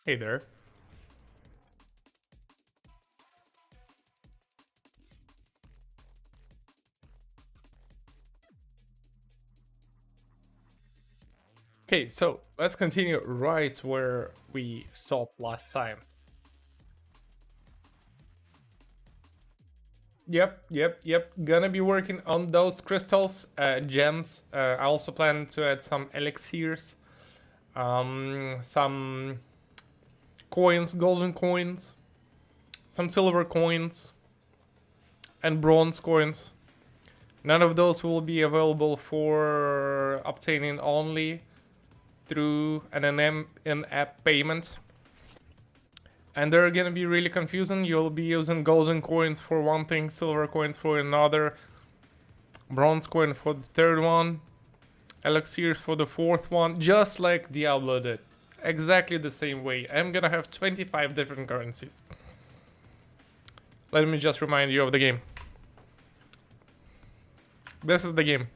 Hey there. Okay, so let's continue right where we stopped last time. Yep. Gonna be working on those crystals, gems. I also plan to add some elixirs, some coins, golden coins, some silver coins, and bronze coins. None of those will be available for obtaining only through an in-app payment. And they're gonna be really confusing. You'll be using golden coins for one thing, silver coins for another, bronze coin for the third one, elixirs for the fourth one, just like Diablo did. Exactly the same way. I'm gonna have 25 different currencies. Let me just remind you of the game. This is the game.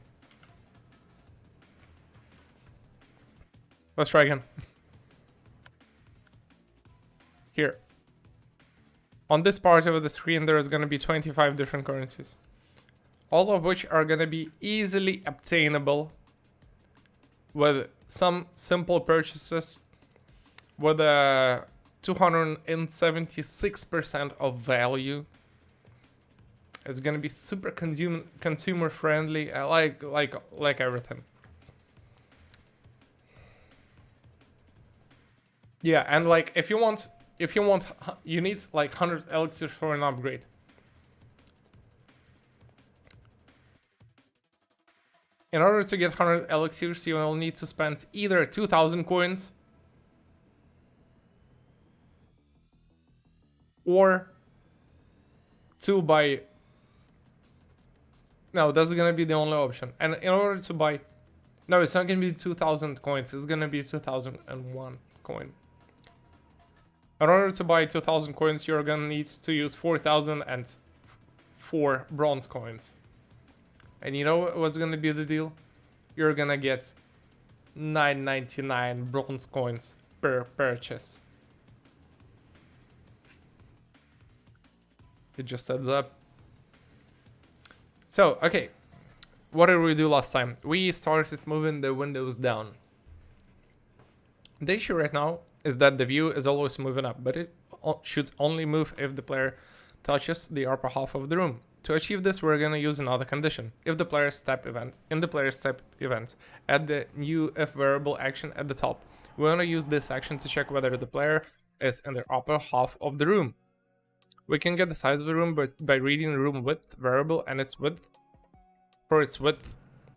Let's try again. Here. On this part of the screen, there is going to be 25 different currencies. All of which are going to be easily obtainable with some simple purchases with a 276% of value. It's going to be super consumer friendly. I like everything. Yeah, and like if you want, you need like 100 elixirs for an upgrade. In order to get 100 elixirs, you will need to spend either 2,000 coins or no, that's gonna be the only option. And in order to buy, no, it's not gonna be 2,000 coins. It's gonna be 2,001 coin. In order to buy 2,000 coins, you're gonna need to use 4,004 bronze coins. And you know what's gonna be the deal? You're gonna get 999 bronze coins per purchase. It just adds up. So, okay. What did we do last time? We started moving the windows down. The issue right now is that the view is always moving up, but it should only move if the player touches the upper half of the room. To achieve this, we're gonna use another condition. If the player's step event, add the new if variable action at the top. We wanna use this action to check whether the player is in the upper half of the room. We can get the size of the room by reading the room width variable and its width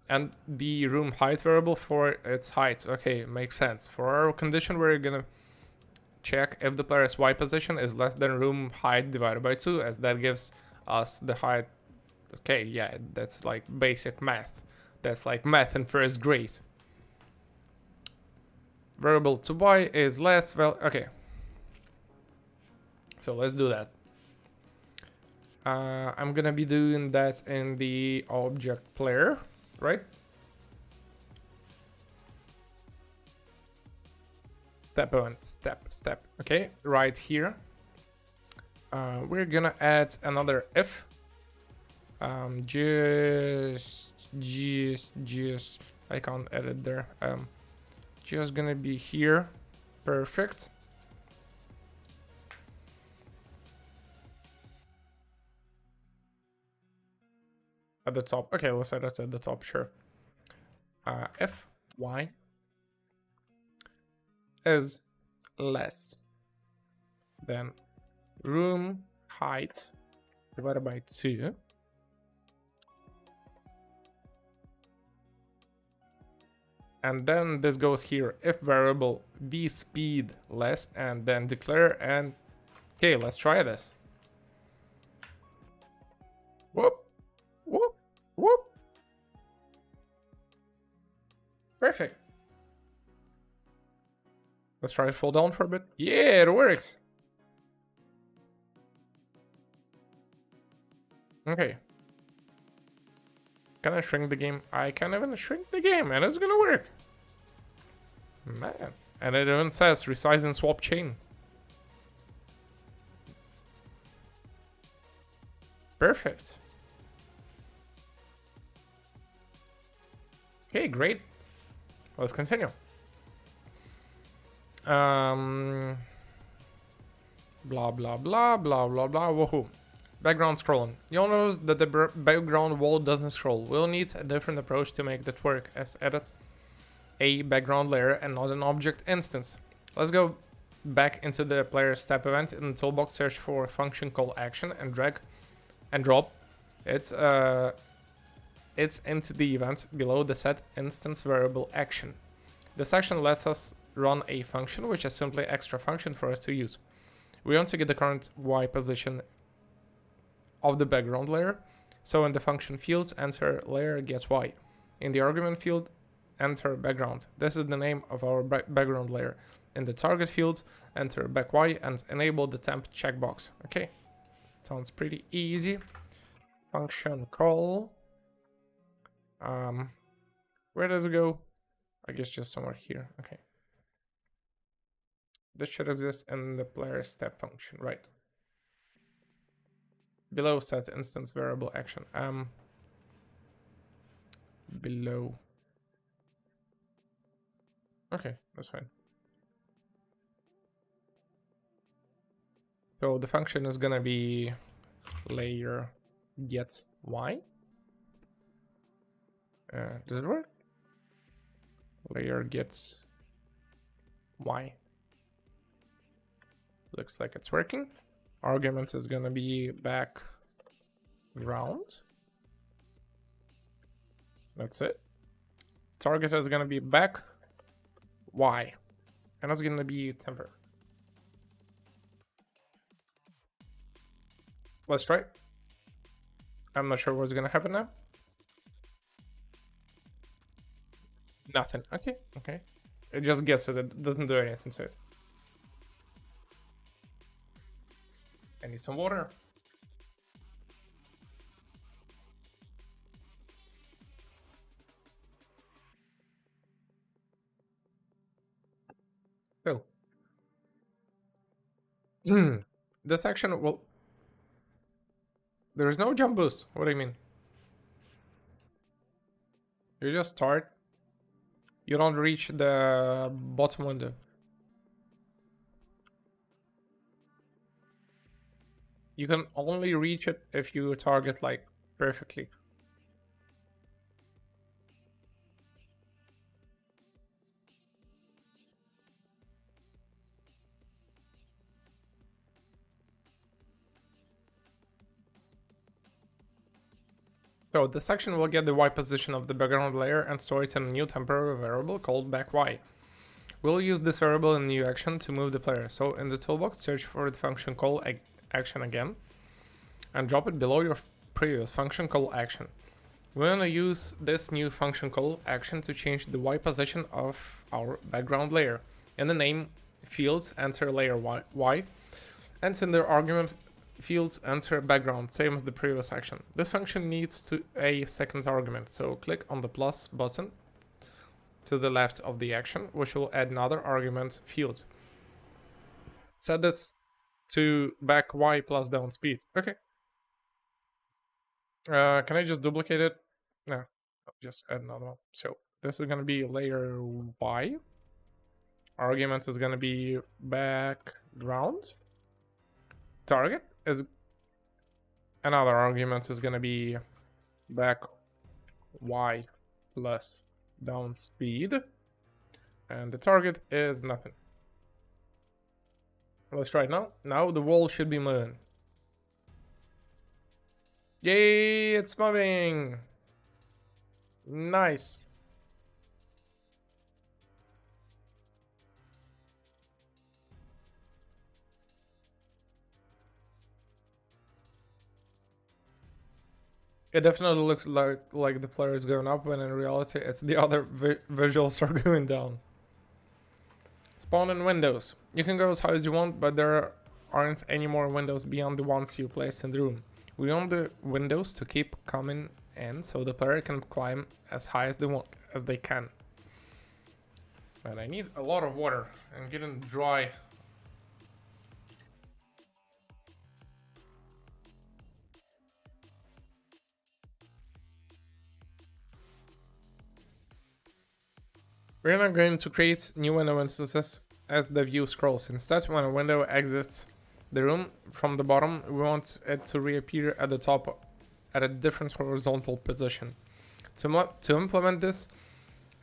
and the room height variable for its height. Okay, makes sense. For our condition, we're gonna check if the player's Y position is less than room height divided by 2, as that gives us the height. Okay, yeah, that's like basic math. That's like math in first grade. Variable to Y is less, well, okay. So let's do that. I'm gonna be doing that in the object player, right? Step event, step. Okay, right here. We're gonna add another if. Just, I can't edit there. Just gonna be here. Perfect. At the top. Okay, let's say that's at the top, sure. If Y is less than room height divided by 2. And then this goes here, if variable v speed less, and then declare, and okay, let's try this. Whoop. Perfect. Let's try to fall down for a bit. Yeah, it works. Okay. Can I shrink the game? I can't even shrink the game, and it's gonna work. Man. And it even says resize and swap chain. Perfect. Okay, great. Let's continue. Blah blah blah blah blah blah. Woohoo! Background scrolling. You'll notice that the background wall doesn't scroll. We'll need a different approach to make that work, as edit a background layer and not an object instance. Let's go back into the player step event in the toolbox, search for a function called action and drag and drop it's into the event below the set instance variable action. This action lets us run a function, which is simply extra function for us to use. We want to get the current Y position of the background layer, so in the function fields, enter layer gets Y. In the argument field, enter background. This is the name of our background layer. In the target field, enter back Y and enable the temp checkbox. Okay, sounds pretty easy. Function call. Where does it go? I guess just somewhere here. Okay. This should exist in the player step function, right? Below set instance variable action. Below. Okay, that's fine. So the function is gonna be layer get Y. Does it work? Layer gets Y. Looks like it's working. Argument is gonna be background. That's it. Target is gonna be back Y. And that's gonna be temper. Let's try. I'm not sure what's gonna happen now. Nothing. Okay, okay. It just gets it. It doesn't do anything to it. I need some water. So. This action will... There is no jump boost. What do you mean? You just start. You don't reach the bottom window. You can only reach it if you target like perfectly. So this section will get the Y position of the background layer and store it in a new temporary variable called backY. We'll use this variable in new action to move the player. So in the toolbox, search for the function call action again and drop it below your previous function call action. We're gonna use this new function call action to change the Y position of our background layer. In the name fields, enter layer Y, and in the argument fields, enter background, same as the previous action. This function needs a second argument, so click on the plus button to the left of the action, which will add another argument field. Set this to back Y plus down speed. Okay. Can I just duplicate it? No, I'll just add another one. So this is going to be layer Y. Argument is going to be background. Target is another argument is going to be back Y plus down speed. And the target is nothing. Let's try it now. Now the wall should be moving. Yay, it's moving. Nice. It definitely looks like the player is going up, when in reality it's the other visuals are going down. Spawn in windows. You can go as high as you want, but there aren't any more windows beyond the ones you placed in the room. We want the windows to keep coming in, so the player can climb as high as they can. And I need a lot of water. I'm getting dry. We're not going to create new window instances as the view scrolls. Instead, when a window exits the room from the bottom, we want it to reappear at the top at a different horizontal position. To implement this,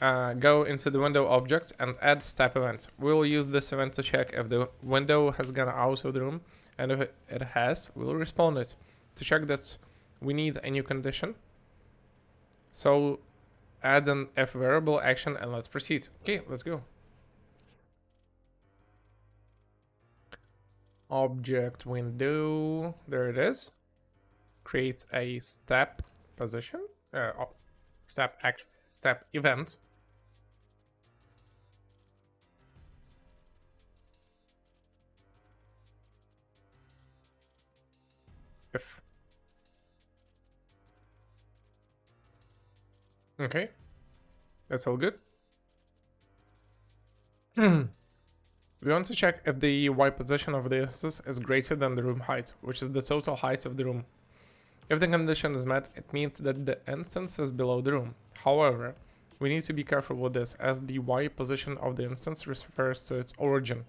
go into the window object and add step event. We'll use this event to check if the window has gone out of the room, and if it has, we'll respawn it. To check that, we need a new condition. So add an if variable action and let's proceed. Okay, let's go. Object window, there it is. Create a step position, step action, step event. If. Okay, that's all good. We want to check if the Y position of the instance is greater than the room height, which is the total height of the room. If the condition is met, it means that the instance is below the room. However, we need to be careful with this, as the Y position of the instance refers to its origin,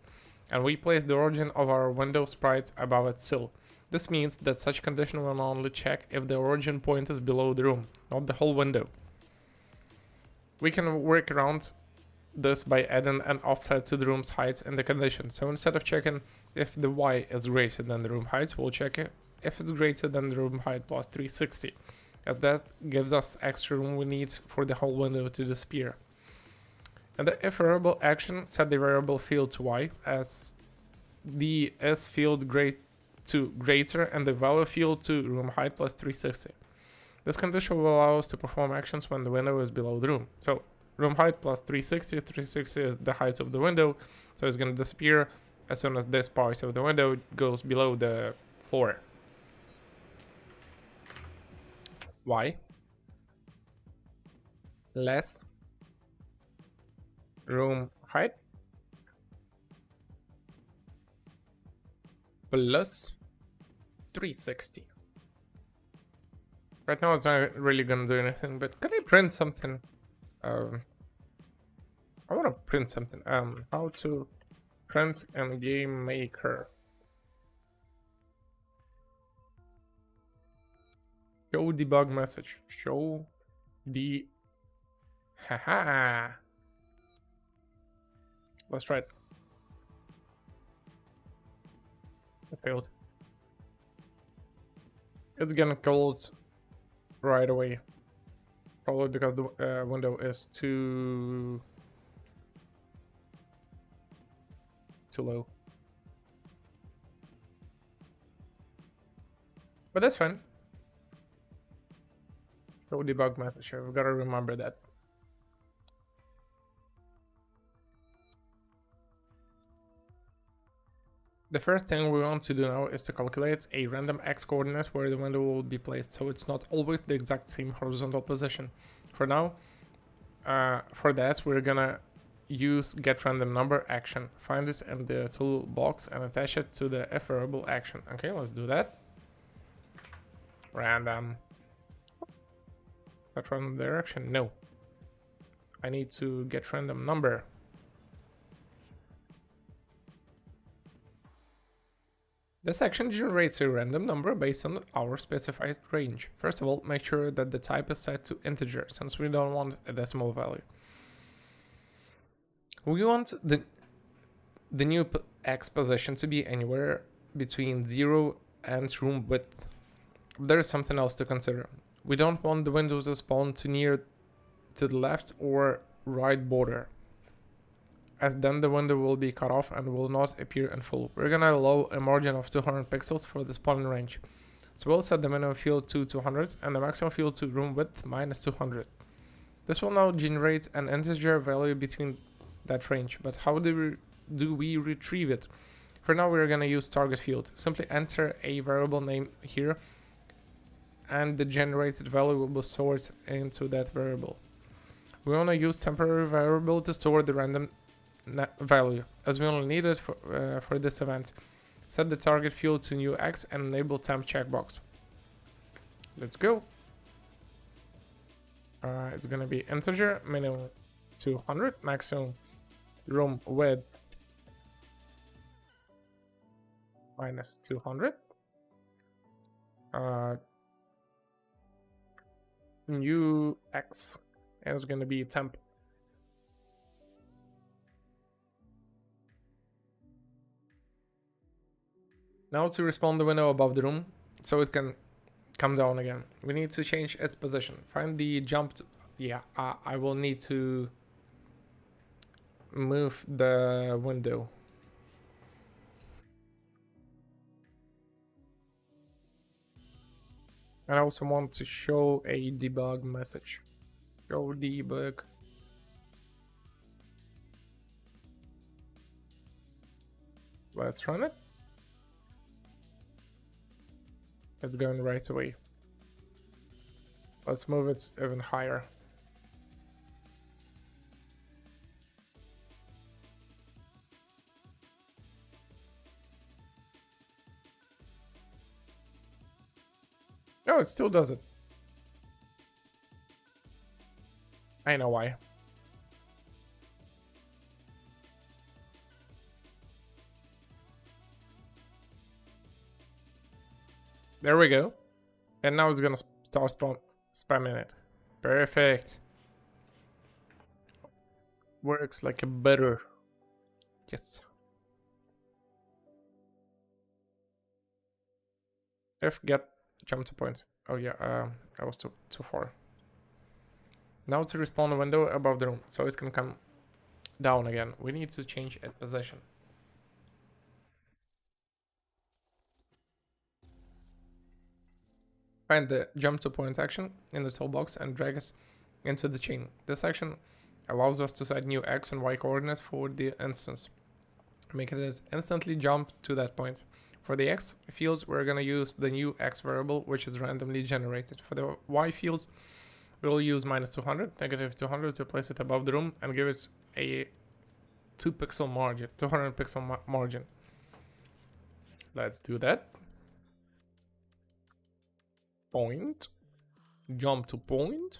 and we place the origin of our window sprite above its sill. This means that such condition will only check if the origin point is below the room, not the whole window. We can work around this by adding an offset to the room's height in the condition. So instead of checking if the Y is greater than the room height, we'll check it if it's greater than the room height plus 360. As that gives us extra room we need for the whole window to disappear. And the if variable action set the variable field to Y as the S field greater and the value field to room height plus 360. This condition will allow us to perform actions when the window is below the room. So room height plus 360, 360 is the height of the window, so it's going to disappear as soon as this part of the window goes below the floor. Y less room height plus 360. Right now it's not really gonna do anything, but can I print something? I want to print something. How to print in game maker. Show debug message. Show the. Haha. Let's try it. It failed. It's gonna close right away. Probably because the window is too low. But that's fine. Show debug message. We've got to remember that. The first thing we want to do now is to calculate a random x coordinate where the window will be placed, so it's not always the exact same horizontal position. For now, for that, we're gonna use getRandomNumber action. Find it in the toolbox and attach it to the if variable action. Okay, let's do that. Random. That random direction? No. I need to get random number. This action generates a random number based on our specified range. First of all, make sure that the type is set to integer, since we don't want a decimal value. We want the new x position to be anywhere between 0 and room width. There is something else to consider. We don't want the window to spawn too near to the left or right border, as then the window will be cut off and will not appear in full. We're gonna allow a margin of 200 pixels for the spawning range. So we'll set the minimum field to 200 and the maximum field to room width minus 200. This will now generate an integer value between that range, but how do we retrieve it? For now we're gonna use target field. Simply enter a variable name here and the generated value will be stored into that variable. We want to use temporary variable to store the random value, as we only need it for this event. Set the target field to new x and enable temp checkbox. Let's go. It's gonna be integer minimum 200, maximum room width minus 200. New X is gonna be temp. Now to respawn the window above the room, so it can come down again. We need to change its position. Find the jump to, yeah, I will need to move the window. And I also want to show a debug message. Show debug. Let's run it. It's going right away. Let's move it even higher. No, it still does it. I know why. There we go. And now it's gonna start spamming it. Perfect. Works like a butter. Yes. If get jump to point. Oh yeah, I was too far. Now to respawn a window above the room, so it can come down again. We need to change its position. Find the jump to point action in the toolbox and drag it into the chain. This action allows us to set new X and Y coordinates for the instance. Make it instantly jump to that point. For the X fields, we're going to use the new X variable, which is randomly generated. For the Y fields, we'll use minus 200, negative 200 to place it above the room and give it a 200 pixel margin. Let's do that. Point, jump to point.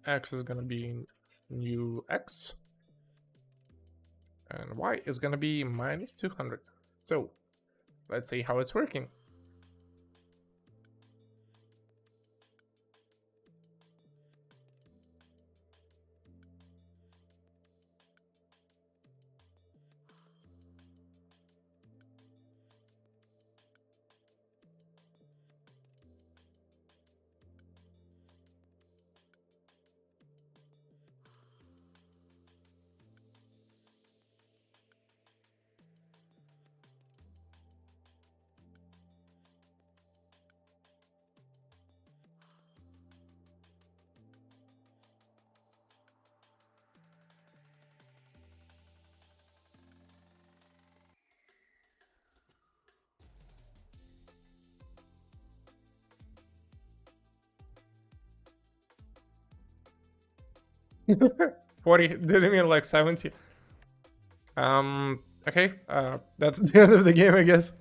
X is going to be new X. And Y is going to be minus 200. So let's see how it's working. Forty didn't mean like 70. Okay, that's the end of the game, I guess.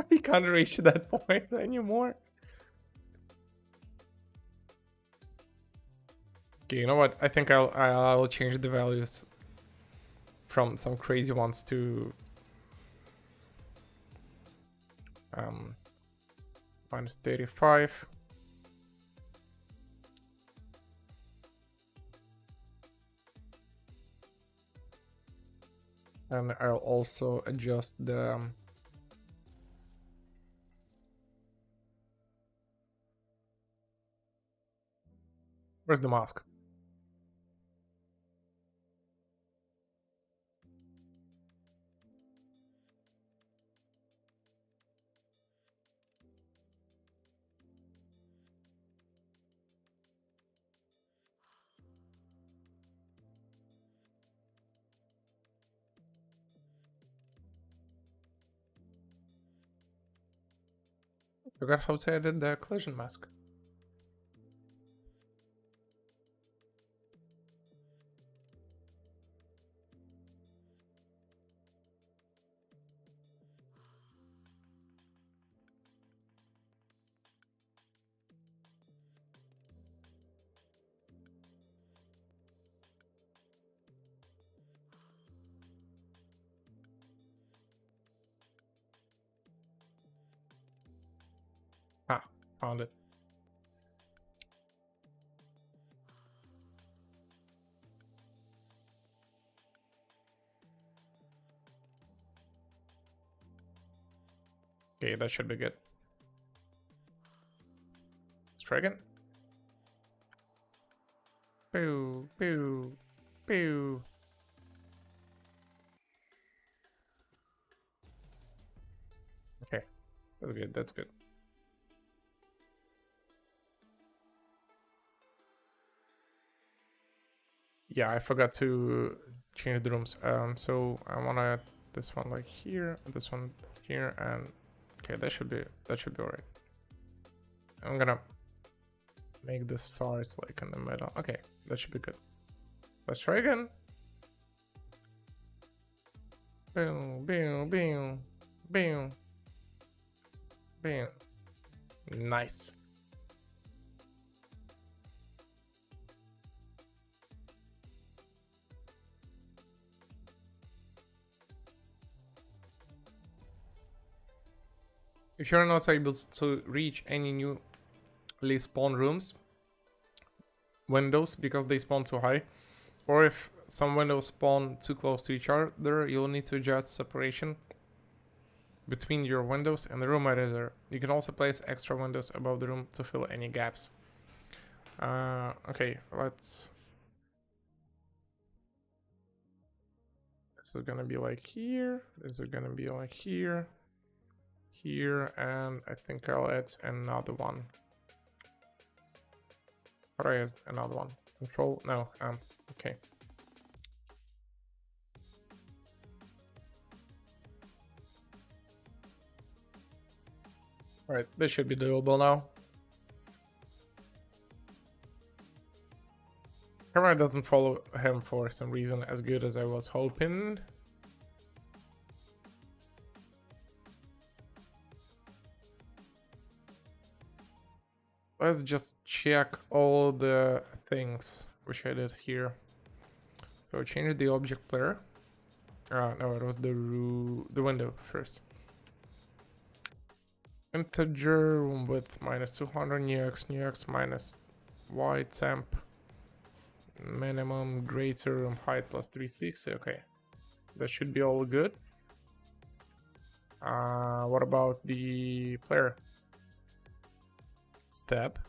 You can't reach that point anymore. Okay, you know what? I think I'll change the values from some crazy ones to minus 35. And I'll also adjust the where's the mask? Forgot how to edit the collision mask. Found it. Okay, that should be good. Let's try again. Pew, pew, pew. Okay, that's good, that's good. Yeah, I forgot to change the rooms. So I wanna this one like here, this one here, and okay, that should be alright. I'm gonna make the stars like in the middle. Okay, that should be good. Let's try again. Boom, boom, boom, boom, boom. Nice. If you're not able to reach any newly spawned rooms, windows, because they spawn too high, or if some windows spawn too close to each other, you'll need to adjust separation between your windows and the room editor. You can also place extra windows above the room to fill any gaps. Okay, let's... This is gonna be like here, this is gonna be like here, here, and I think I'll add another one. How do I add another one? Control? No, okay. Alright, this should be doable now. Camera doesn't follow him for some reason as good as I was hoping. Let's just check all the things which I did here. So I changed the object player. No, it was the window first. Integer room width minus 200 new x minus y temp. Minimum greater room height plus 360. Okay, that should be all good. What about the player? Step.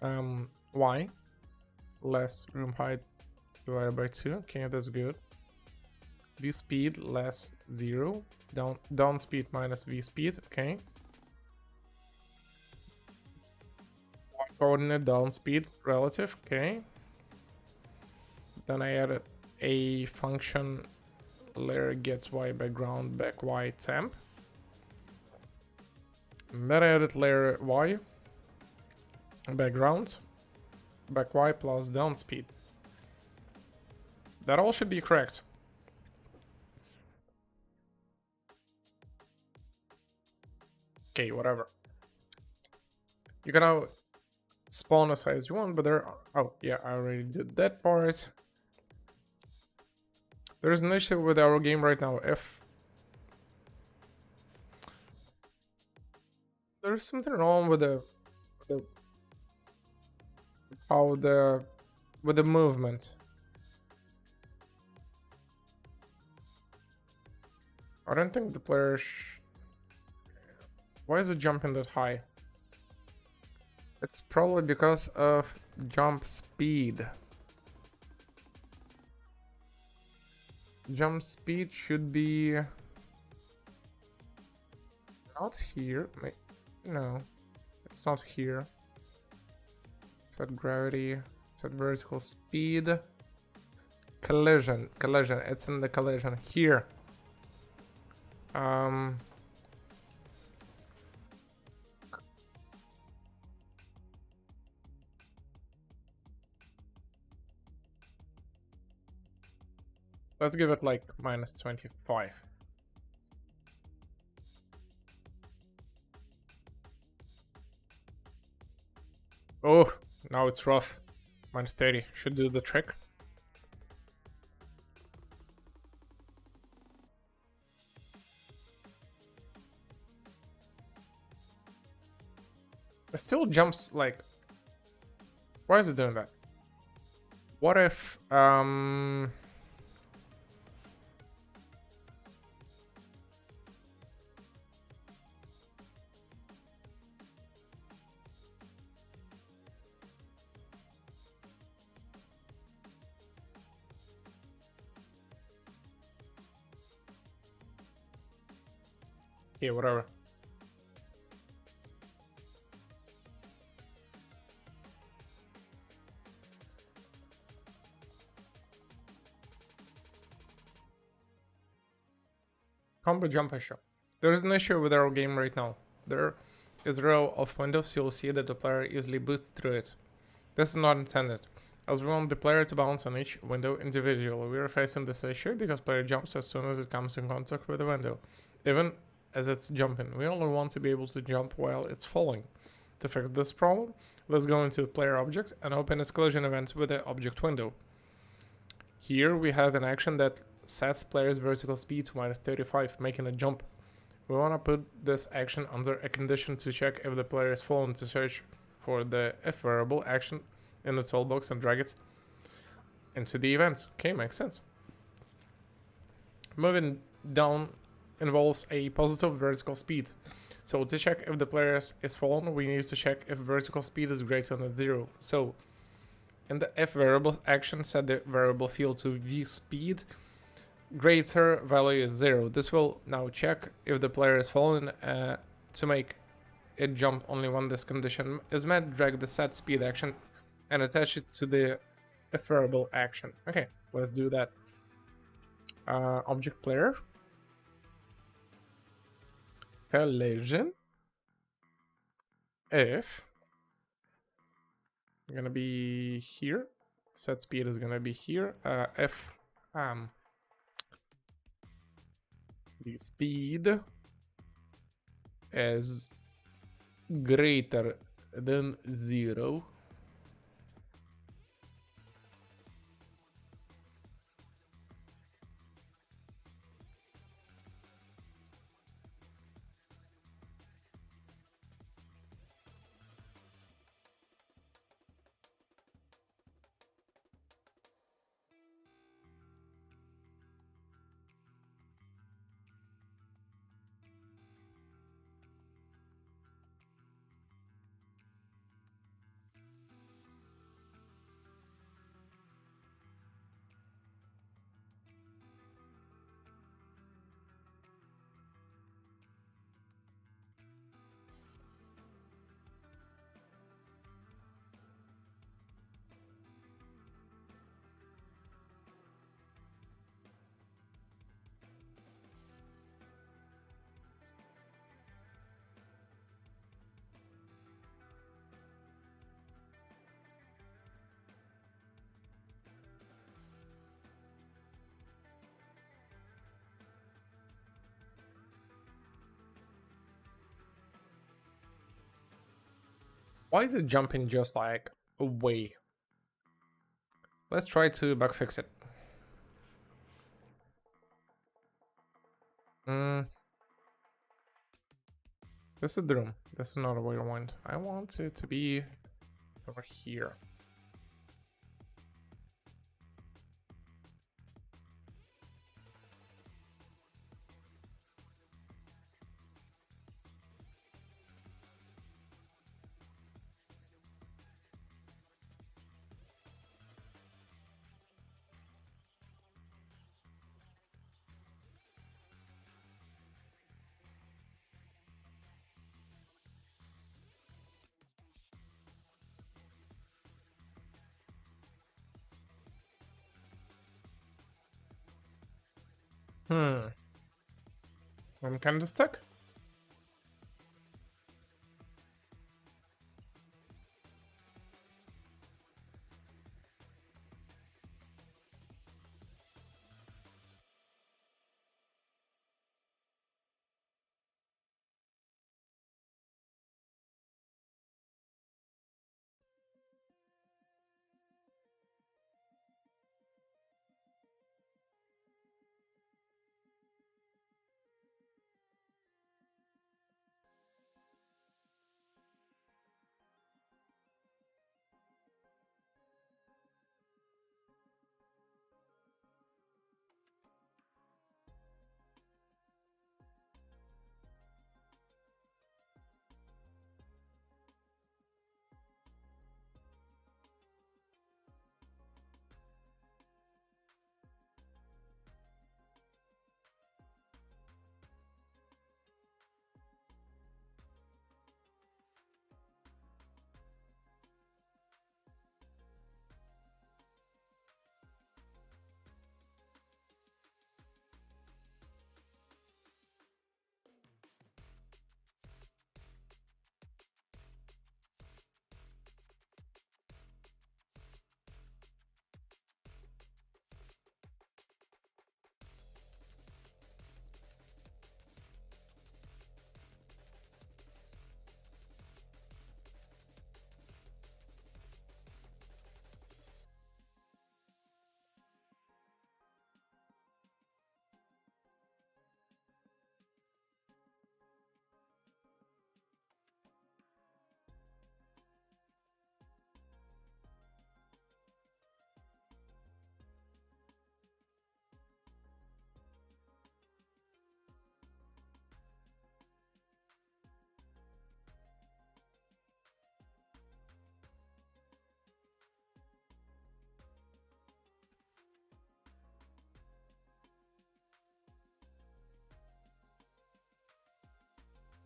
Y less room height divided by 2. Okay, that's good. V speed less 0. Down speed minus V speed. Okay. Y coordinate down speed relative. Okay. Then I added a function layer gets Y background back Y temp. And then I added layer Y background back Y plus down speed. That all should be correct. Okay, whatever. You can now spawn as high as you want, but there are... Oh, yeah, I already did that part. There's an issue with our game right now. If there's something wrong with the movement. I don't think the player why is it jumping that high? It's probably because of jump speed. Jump speed should be not here. No, it's not here. Set gravity, set vertical speed. Collision, it's in the collision here. Let's give it like minus 25. Oh, now it's rough. Minus 30 should do the trick. It still jumps like. Why is it doing that? What if yeah, whatever. Combo jump issue. There is an issue with our game right now. There is a row of windows, you'll see that the player easily boots through it. This is not intended, as we want the player to bounce on each window individually. We are facing this issue because player jumps as soon as it comes in contact with the window, even as it's jumping. We only want to be able to jump while it's falling. To fix this problem, let's go into player object and open its collision event with the object window. Here we have an action that sets player's vertical speed to -35, making a jump. We want to put this action under a condition to check if the player is fallen, to search for the if variable action in the toolbox and drag it into the event. Okay, makes sense. Moving down involves a positive vertical speed. So to check if the player is fallen, we need to check if vertical speed is greater than 0. So in the if variable action, set the variable field to v speed, greater value is 0. This will now check if the player is fallen. To make it jump only when this condition is met, drag the set speed action and attach it to the if variable action. Okay, let's do that. Object player, collision, if gonna be here, set speed is gonna be here. If the speed is greater than 0, why is it jumping just like away? Let's try to bug fix it. This is the room. This is not a way to wind. I want it to be over here. I'm kind of stuck.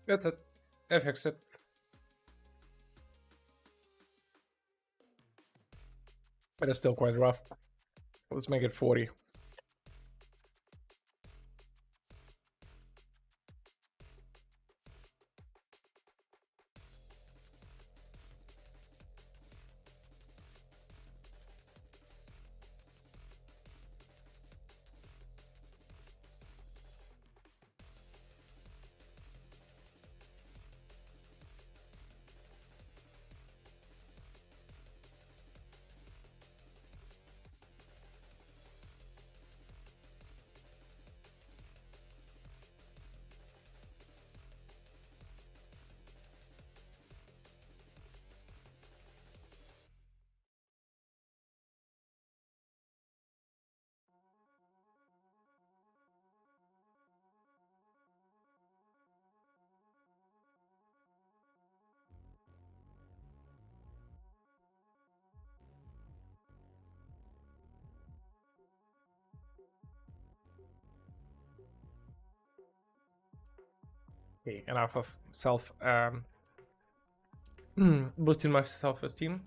That's it. I fixed it. But it's still quite rough. Let's make it 40. Okay, enough of boosting my self-esteem.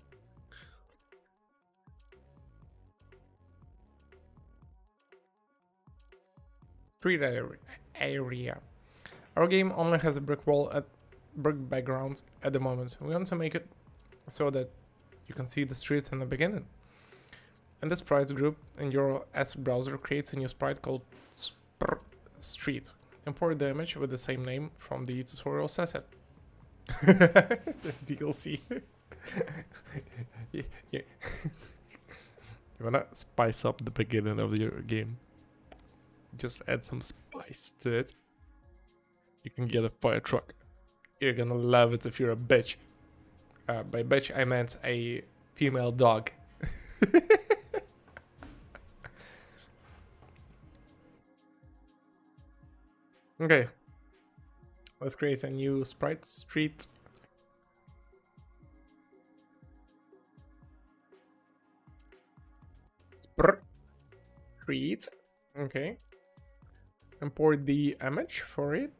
Street area. Our game only has a brick wall at brick background at the moment. We want to make it so that you can see the streets in the beginning. And the sprites group in your S browser creates a new sprite called street. Import the image with the same name from the tutorial asset. DLC. Yeah. You wanna spice up the beginning of your game? Just add some spice to it. You can get a fire truck. You're gonna love it if you're a bitch. By bitch, I meant a female dog. Okay. Let's create a new sprite street. Street. Okay. Import the image for it.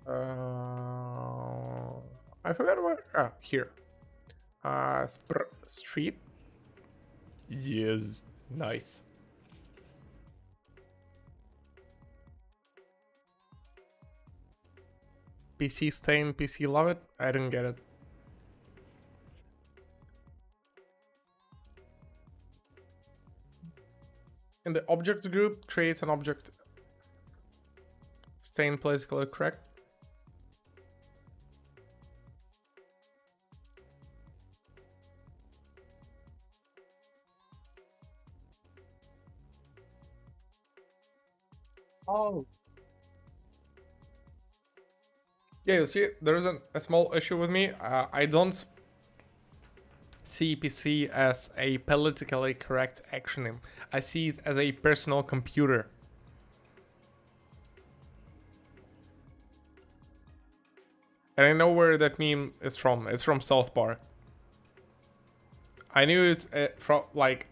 I forgot what. Here. Street. Yes. Nice. PC stain, PC love it. I didn't get it. In the objects group, create an object. Stain politically correct. Oh. Yeah, you see, there is a small issue with me. I don't see PC as a politically correct acronym. I see it as a personal computer. And I know where that meme is from. It's from South Park. I knew it's from, like...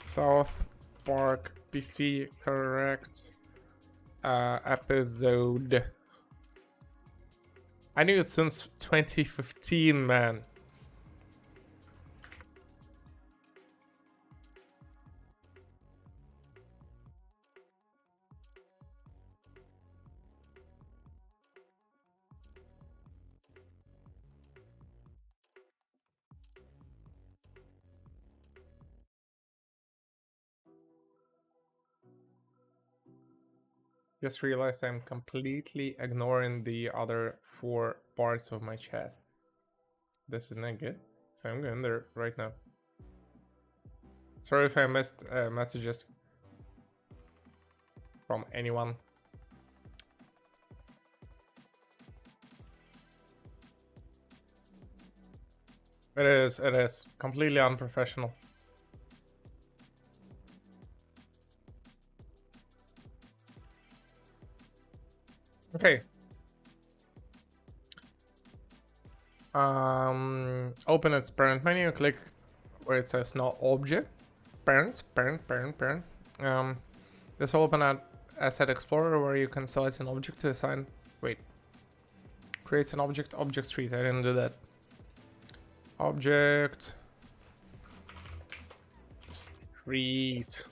South Park PC correct episode. I knew it since 2015, man. Just realized I'm completely ignoring the other 4 parts of my chat. This is not good. So I'm going there right now. Sorry if I missed messages from anyone. It is completely unprofessional. Okay. Open its parent menu, click where it says no object. Parent. This will open an Asset Explorer where you can select an object to assign. Wait. Creates an object street. I didn't do that. Object street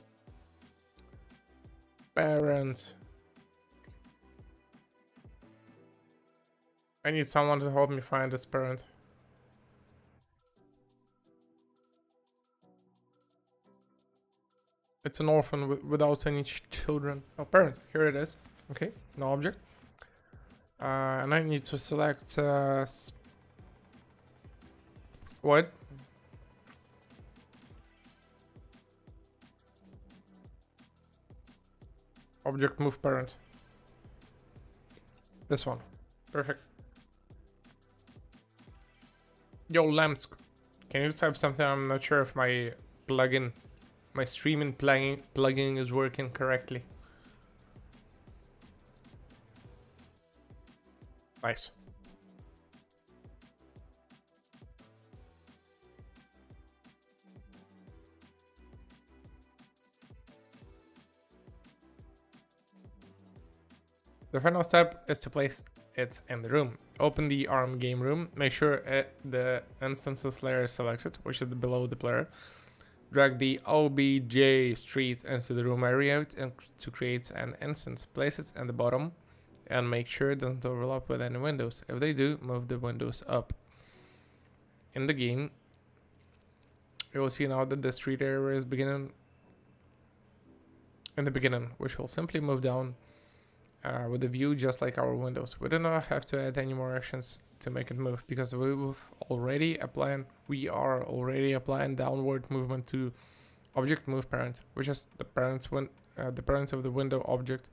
parent. I need someone to help me find this parent. It's an orphan without any children. Oh, parent. Here it is. Okay, no object. And I need to select what? Object move parent. This one. Perfect. Yo, Lamsk. Can you type something? I'm not sure if my plugin, my streaming plugin is working correctly. Nice. The final step is to place it in the room. Open the ARM game room. Make sure the instances layer is selected, which is below the player. Drag the OBJ street into the room area to create an instance. Place it at the bottom and make sure it doesn't overlap with any windows. If they do, move the windows up. In the game, you will see now that the street area is beginning in the beginning, which will simply move down with the view just like our windows. We do not have to add any more actions to make it move because we are already applying downward movement to object move parent, which is the parents of the window object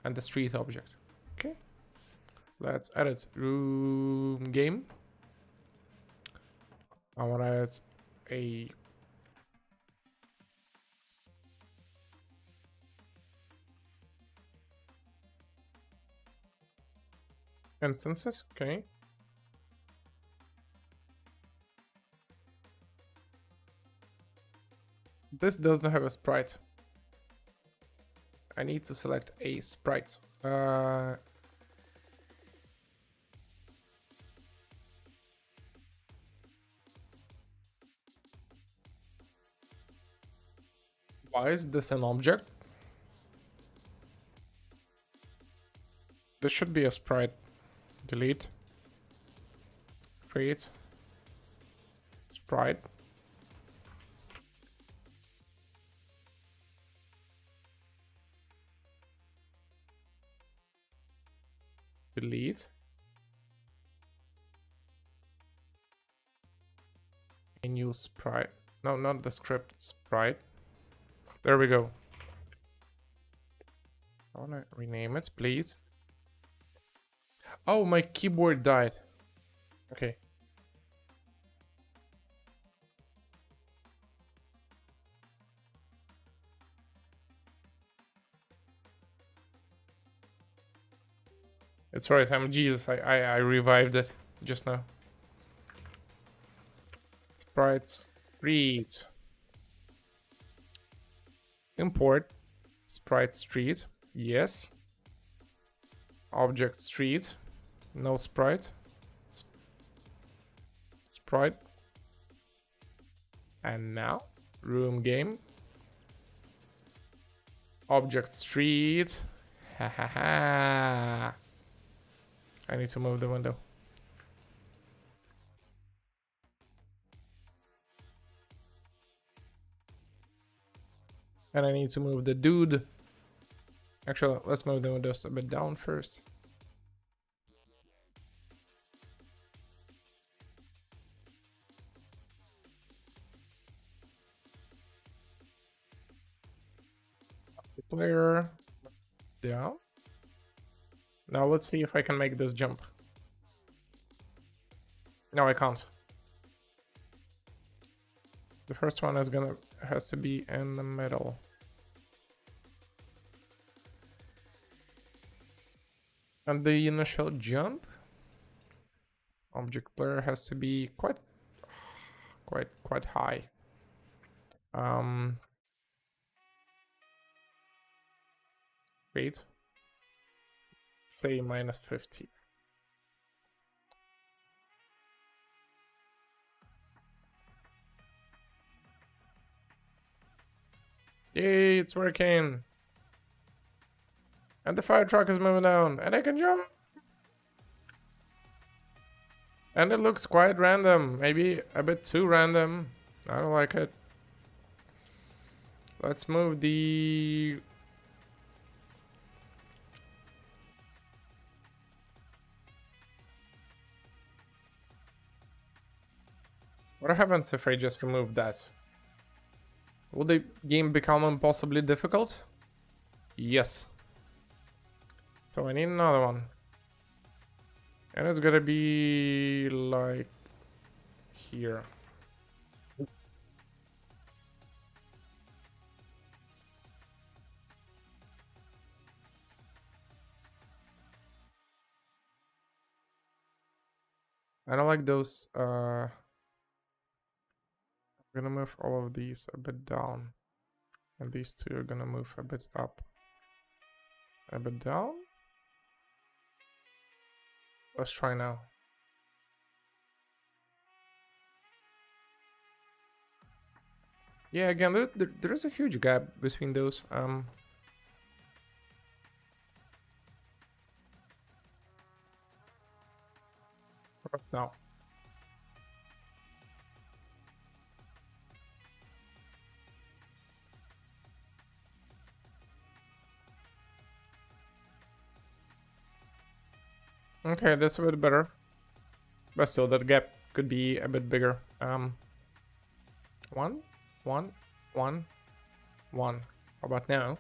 and the street object. Okay, let's edit room game. I want to add a instances. Okay. This doesn't have a sprite. I need to select a sprite. Why is this an object? This should be a sprite. Delete. Create. Sprite. Delete. A new sprite. No, not the script, sprite. There we go. I wanna rename it, please. Oh, my keyboard died. Okay. It's right, I'm Jesus. I revived it just now. Sprites read. Import sprite street. Yes. Object street. No sprite. Sprite. And now room game. Object street. Ha ha ha. I need to move the window. And I need to move the dude. Actually, let's move the windows a bit down first. The player down. Now let's see if I can make this jump. No, I can't. The first one has to be in the middle. And the initial jump, object player has to be quite high. Wait. Say minus 50. Yay, it's working. And the fire truck is moving down. And I can jump. And it looks quite random. Maybe a bit too random. I don't like it. Let's move the... What happens if I just remove that? Will the game become impossibly difficult? Yes. So I need another one. And it's gonna be like here. I don't like those. I'm gonna move all of these a bit down. And these two are gonna move a bit up. A bit down? Let's try now. Yeah, again, there is a huge gap between those. Now. Okay, that's a bit better. But still, that gap could be a bit bigger. One, one, one, one. How about now?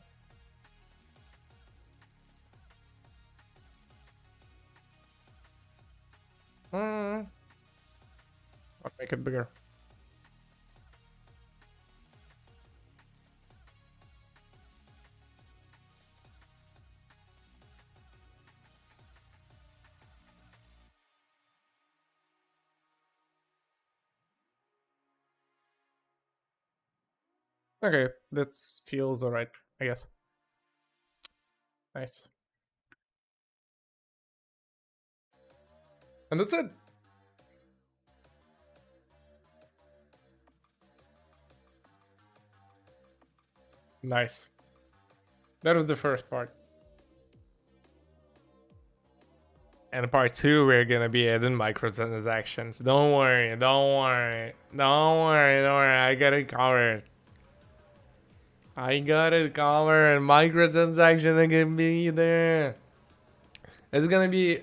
I'll make it bigger. Okay, that feels alright, I guess. Nice. And that's it. Nice. That was the first part. And part 2, we're gonna be adding microtransactions. Don't worry, don't worry, don't worry, don't worry. I got it covered. I got it covered. Microtransactions are gonna be there. It's gonna be.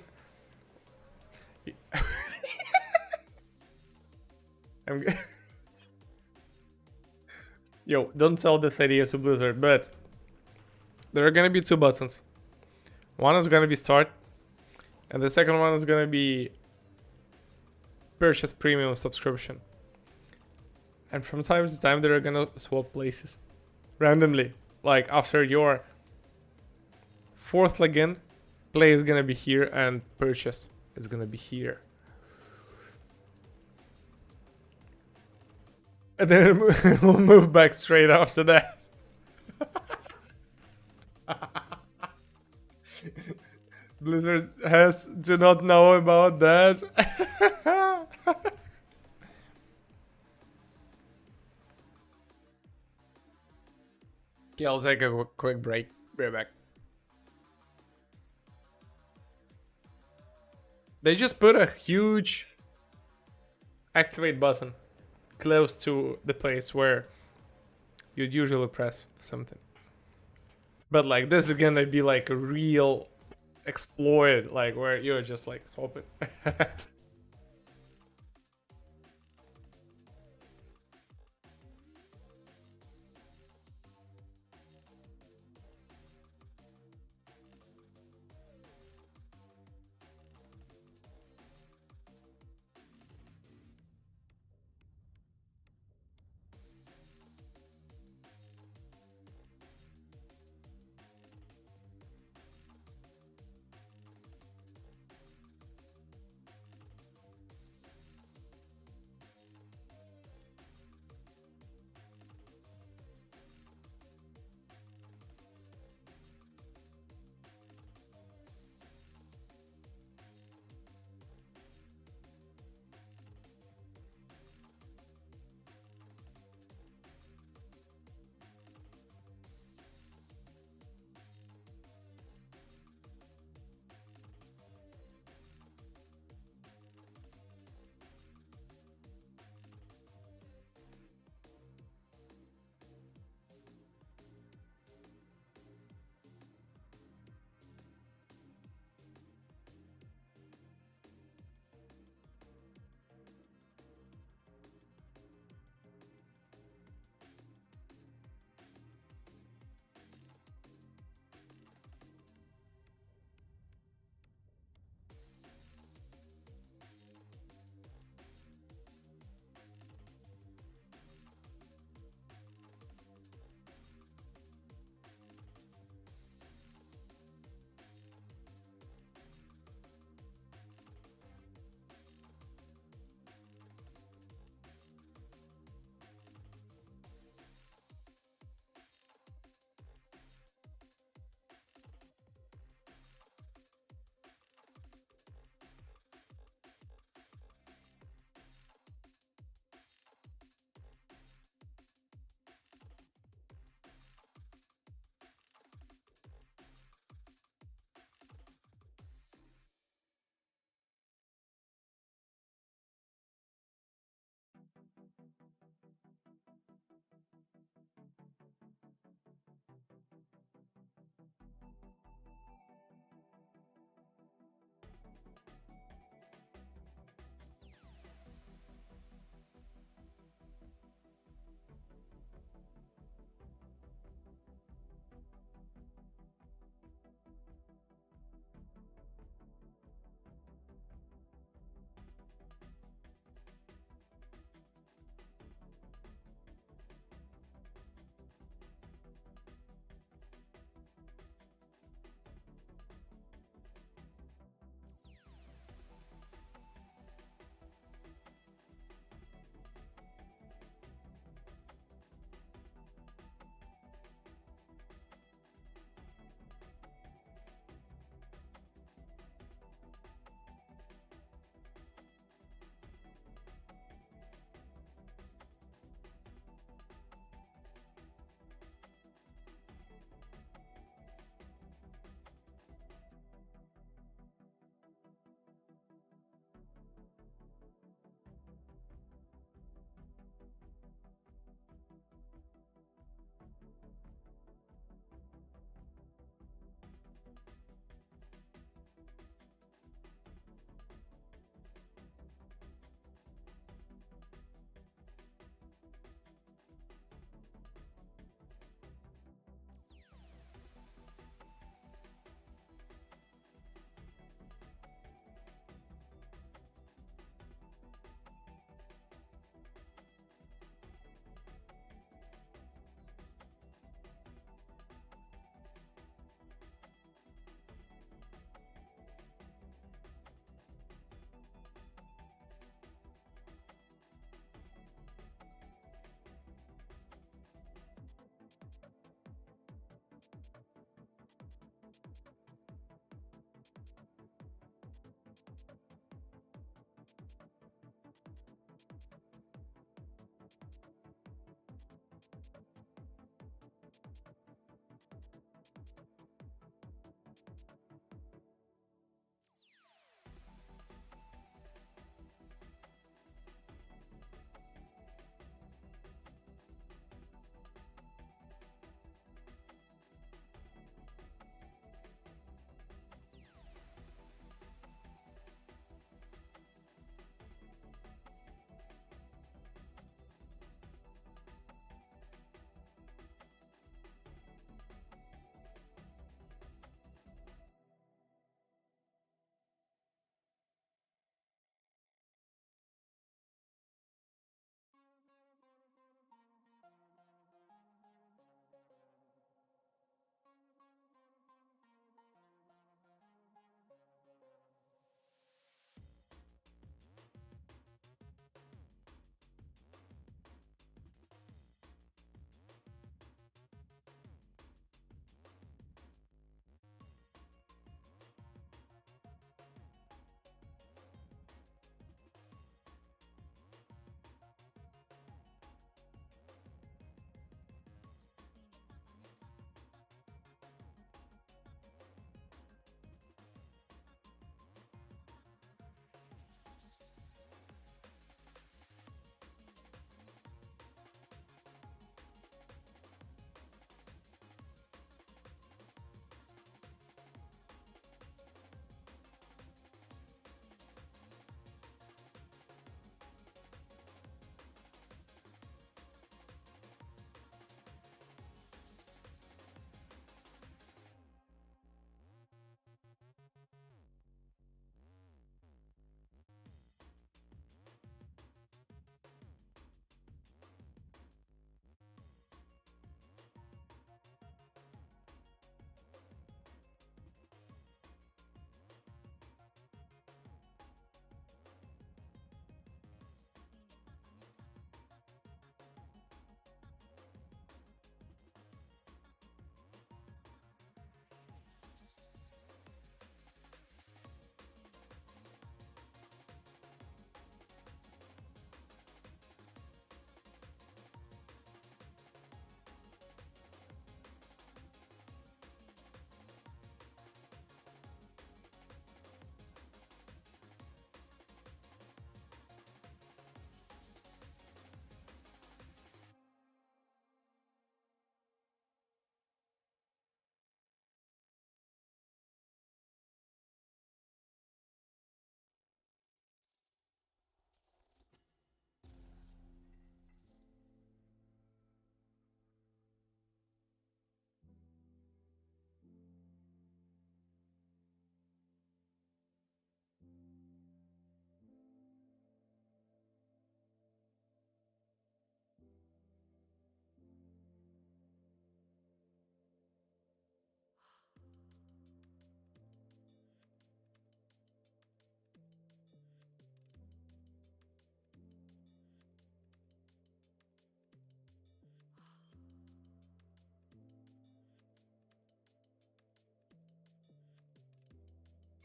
I'm. Yo, don't tell this idea to Blizzard, but there are gonna be 2 buttons. One is gonna be start, and the second one is gonna be purchase premium subscription. And from time to time, they're gonna swap places randomly. Like after your 4th login, play is gonna be here and purchase is gonna be here. And then we'll move back straight after that. Blizzard do not know about that. Okay, I'll take a quick break. Be right back. They just put a huge activate button close to the place where you'd usually press something. But like this is gonna be like a real exploit, like where you're just like swap it.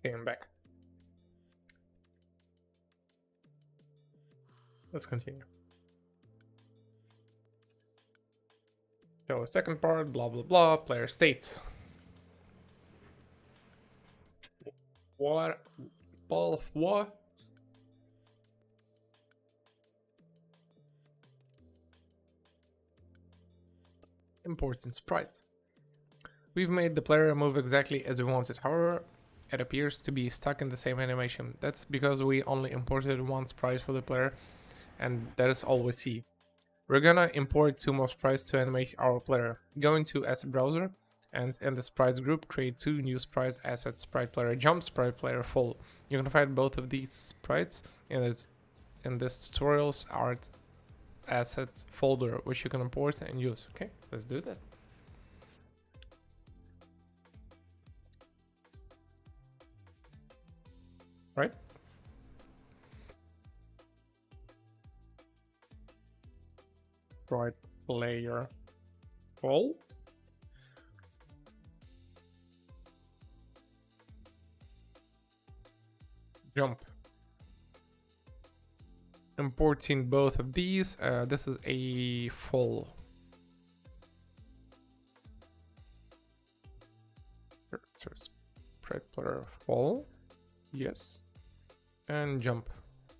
Okay, I'm back. Let's continue. So, second part, blah blah blah, player state. What? Ball of what? Imports and sprite. We've made the player move exactly as we wanted. However, it appears to be stuck in the same animation. That's because we only imported one sprite for the player, and that is all we see. We're gonna import 2 more sprites to animate our player. Go into Asset Browser, and in the sprites group, create 2 new sprites: Asset Sprite Player Jump, Sprite Player Fall. You can find both of these sprites in this tutorial's art assets folder, which you can import and use. Okay, let's do that. Right? Sprite Player Fall. Jump. Importing both of these. This is a fall. So sprite player fall. Yes. And jump.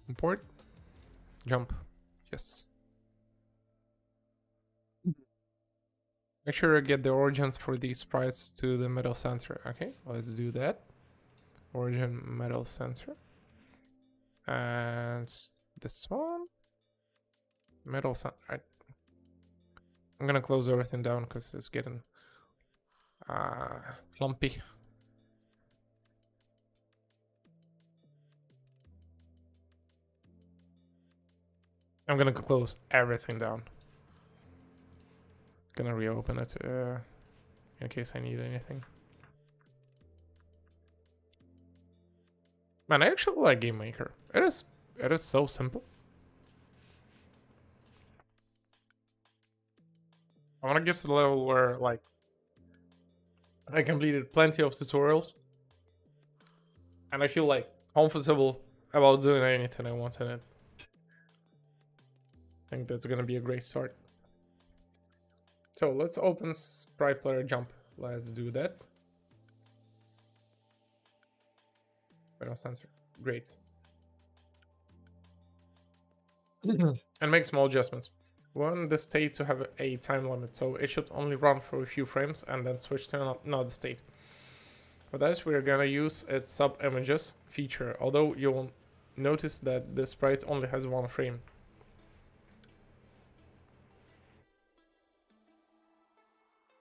Import. Jump. Yes. Make sure to get the origins for these sprites to the middle center. Okay, let's do that. Origin middle center. And this one. Middle center. I'm gonna close everything down because it's getting clumpy. I'm gonna close everything down. Gonna reopen it in case I need anything. Man, I actually like Game Maker. It is so simple. I wanna get to the level where like I completed plenty of tutorials and I feel like comfortable about doing anything I want in it. I think that's gonna be a great start. So let's open Sprite Player Jump. Let's do that. Middle sensor. Great. And make small adjustments. We want the state to have a time limit, so it should only run for a few frames and then switch to another state. For that, we're gonna use its sub images feature, although you'll notice that the sprite only has 1 frame.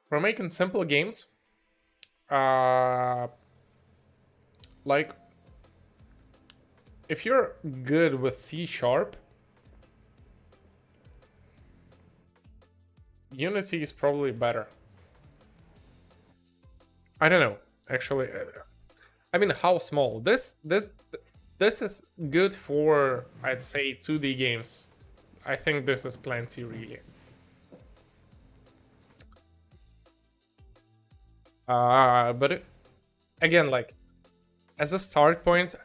For making simple games, like if you're good with C#, Unity is probably better. I don't know, actually. I mean, how small? This is good for, I'd say, 2D games. I think this is plenty, really. But again, like, as a start point,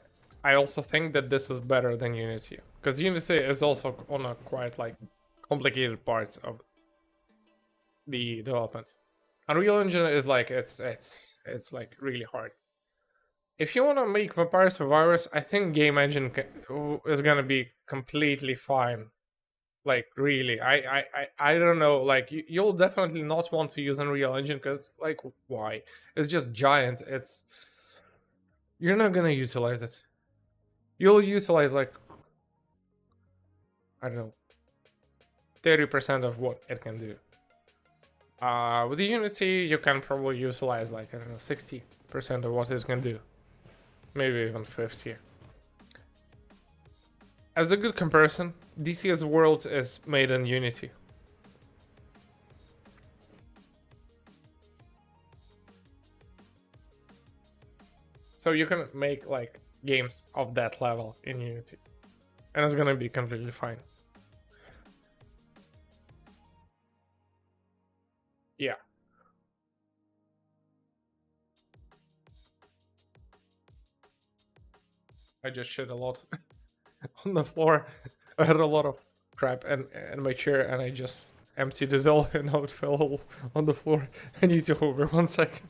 I also think that this is better than Unity. Because Unity is also on a quite, like, complicated part of the development. Unreal Engine is like, it's like really hard. If you want to make Vampire Survivors, I think Game Engine is gonna be completely fine. Like, really, I don't know. Like, you'll definitely not want to use Unreal Engine because, like, why? It's just giant. You're not gonna utilize it. You'll utilize, like, I don't know, 30% of what it can do. With the Unity, you can probably utilize, like, I don't know, 60% of what it can do. Maybe even 50. As a good comparison, DCS Worlds is made in Unity. So you can make, like, games of that level in Unity. And it's gonna be completely fine. Yeah. I just shit a lot on the floor. I had a lot of crap and my chair, and I just emptied it all, and now it fell all on the floor. I need to hover 1 second.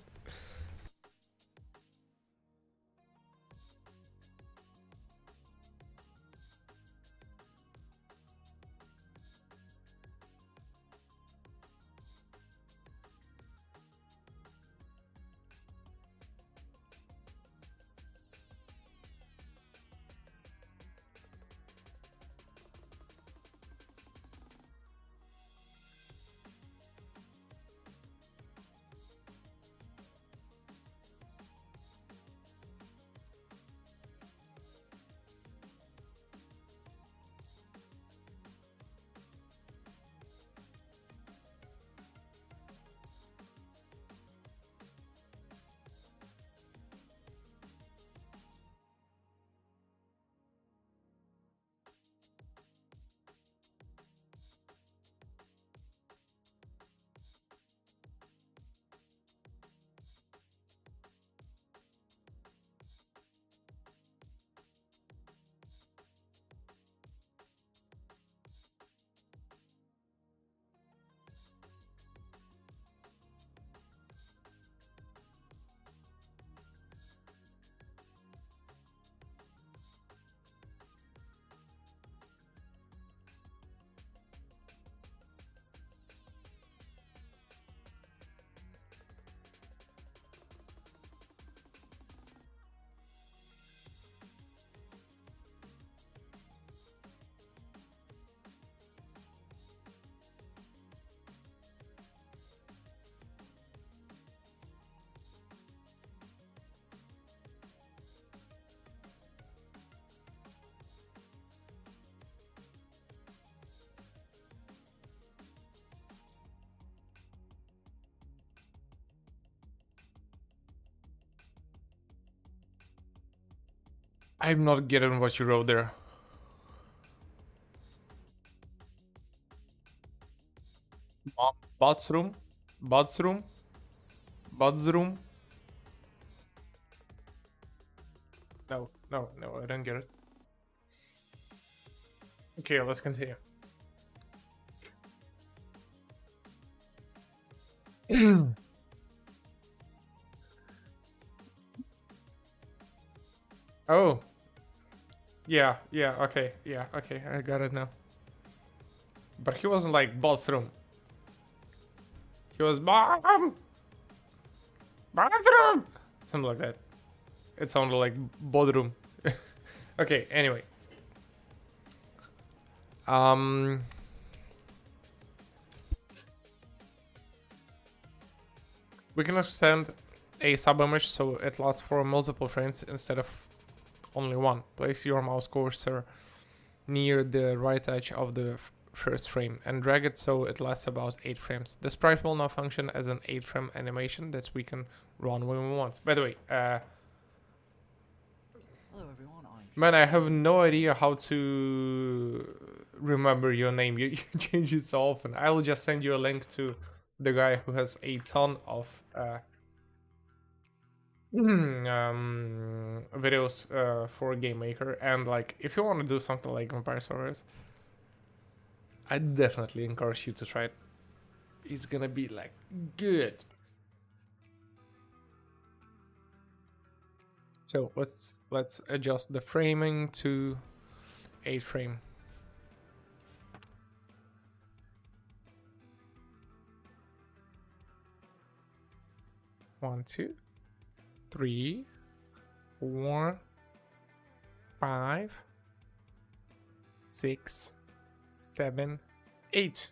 I'm not getting what you wrote there. Bathroom, bathroom, bathroom. No, no, no, I don't get it. Okay, let's continue. Oh. Yeah, yeah, okay, I got it now. But he wasn't like bathroom. He was bathroom! Something like that. It sounded like bodroom. Okay, anyway. We can extend a sub-image so it lasts for multiple frames instead of only one. Place your mouse cursor near the right edge of the first frame and drag it so it lasts about 8 frames. The sprite will now function as an 8-frame animation that we can run when we want. By the way, Hello everyone, man, I have no idea how to remember your name. You change it so often. I will just send you a link to the guy who has a ton of videos for Game Maker, and like if you want to do something like Vampire Survivors, I definitely encourage you to try it. It's gonna be like good. So let's adjust the framing to 8 frame. One, 2, 3, 4, 5, 6, 7, 8.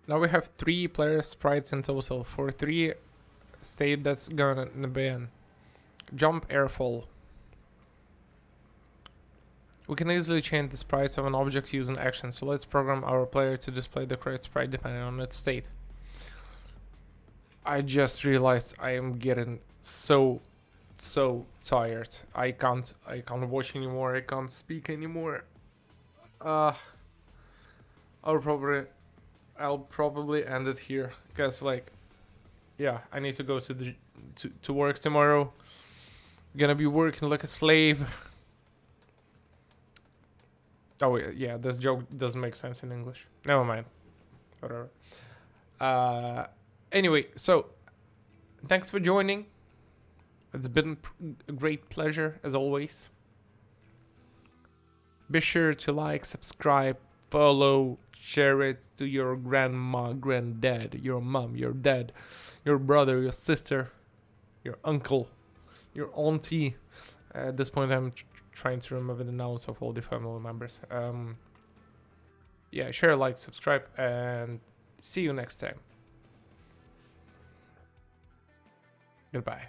Now we have 3 player sprites in total for 3 state that's gonna be in. Jump, air, fall. We can easily change the sprites of an object using action, so let's program our player to display the correct sprite depending on its state. I just realized I am getting so tired. I can't watch anymore, I can't speak anymore. I'll probably I'll probably end it here because, like, yeah, I need to go to the to work tomorrow. Gonna be working like a slave. Oh yeah, this joke doesn't make sense in English. Never mind. Whatever. Anyway, so thanks for joining. It's been a great pleasure as always. Be sure to like, subscribe, follow, share it to your grandma, granddad, your mom, your dad, your brother, your sister, your uncle, your auntie. At this point, I'm trying to remember the names of all the family members. Yeah, share, like, subscribe, and see you next time. Goodbye.